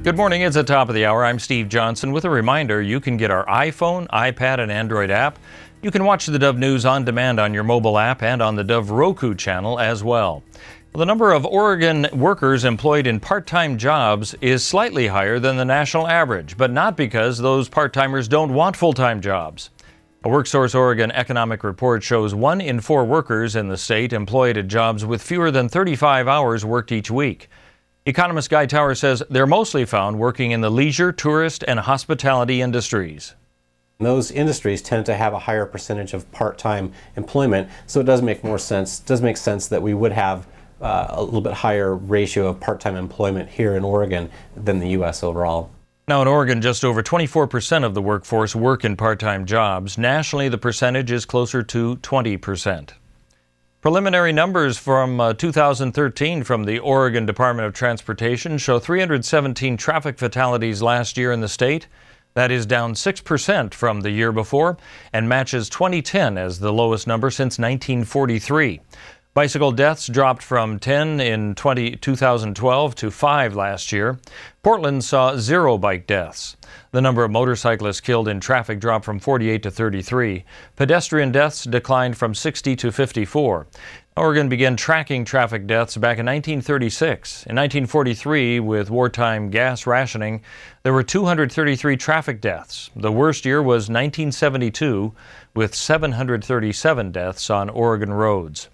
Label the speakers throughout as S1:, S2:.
S1: Good morning. It's the top of the hour. I'm Steve Johnson with a reminder you can get our iPhone, iPad, and Android app. You can watch the Dove News on demand on your mobile app and on the Dove Roku channel as well. The number of Oregon workers employed in part-time jobs is slightly higher than the national average, but not because those part-timers don't want full-time jobs. A WorkSource Oregon economic report shows 1 in 4 workers in the state employed at jobs with fewer than 35 hours worked each week. Economist Guy Tower says they're mostly found working in the leisure, tourist, and hospitality industries.
S2: Those industries tend to have a higher percentage of part-time employment, so it does make more sense. It does make sense that we would have a little bit higher ratio of part-time employment here in Oregon than the U.S. overall.
S1: Now in Oregon, just over 24% of the workforce work in part-time jobs. Nationally, the percentage is closer to 20%. Preliminary numbers from 2013 from the Oregon Department of Transportation show 317 traffic fatalities last year in the state. That is down 6% from the year before and matches 2010 as the lowest number since 1943. Bicycle deaths dropped from 10 in 2012 to 5 last year. Portland saw 0 bike deaths. The number of motorcyclists killed in traffic dropped from 48 to 33. Pedestrian deaths declined from 60 to 54. Oregon began tracking traffic deaths back in 1936. In 1943, with wartime gas rationing, there were 233 traffic deaths. The worst year was 1972, with 737 deaths on Oregon roads.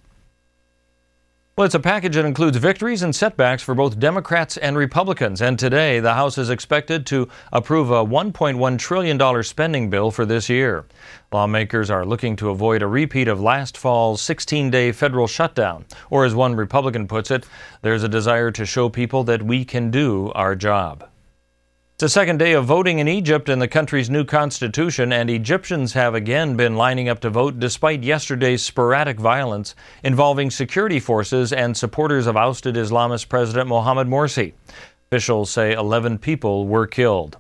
S1: Well, it's a package that includes victories and setbacks for both Democrats and Republicans. And today, the House is expected to approve a $1.1 trillion spending bill for this year. Lawmakers are looking to avoid a repeat of last fall's 16-day federal shutdown. Or as one Republican puts it, there's a desire to show people that we can do our job. It's the second day of voting in Egypt and the country's new constitution, and Egyptians have again been lining up to vote despite yesterday's sporadic violence involving security forces and supporters of ousted Islamist President Mohamed Morsi. Officials say 11 people were killed.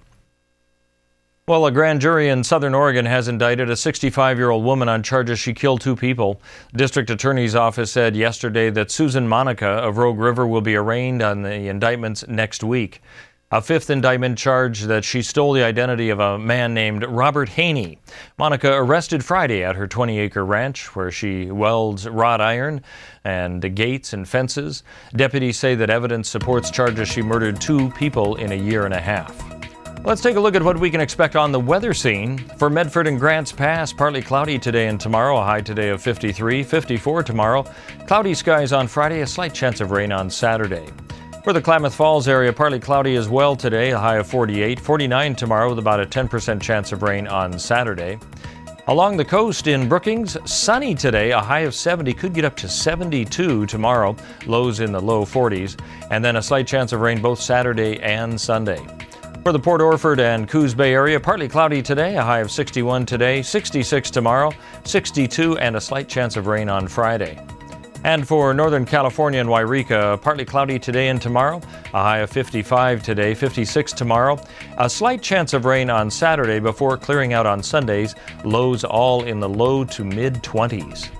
S1: Well, a grand jury in southern Oregon has indicted a 65-year-old woman on charges she killed 2 people. The district attorney's office said yesterday that Susan Monica of Rogue River will be arraigned on the indictments next week. A 5th indictment charged that she stole the identity of a man named Robert Haney. Monica arrested Friday at her 20-acre ranch where she welds wrought iron and gates and fences. Deputies say that evidence supports charges she murdered 2 people in a year and a half. Let's take a look at what we can expect on the weather scene. For Medford and Grants Pass, partly cloudy today and tomorrow, a high today of 53, 54 tomorrow. Cloudy skies on Friday, a slight chance of rain on Saturday. For the Klamath Falls area, partly cloudy as well today, a high of 48, 49 tomorrow with about a 10% chance of rain on Saturday. Along the coast in Brookings, sunny today, a high of 70, could get up to 72 tomorrow, lows in the low 40s, and then a slight chance of rain both Saturday and Sunday. For the Port Orford and Coos Bay area, partly cloudy today, a high of 61 today, 66 tomorrow, 62, and a slight chance of rain on Friday. And for Northern California and Wairika, partly cloudy today and tomorrow, a high of 55 today, 56 tomorrow, a slight chance of rain on Saturday before clearing out on Sundays, lows all in the low to mid-20s.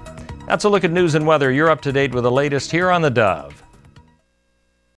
S1: That's a look at news and weather. You're up to date with the latest here on the Dove.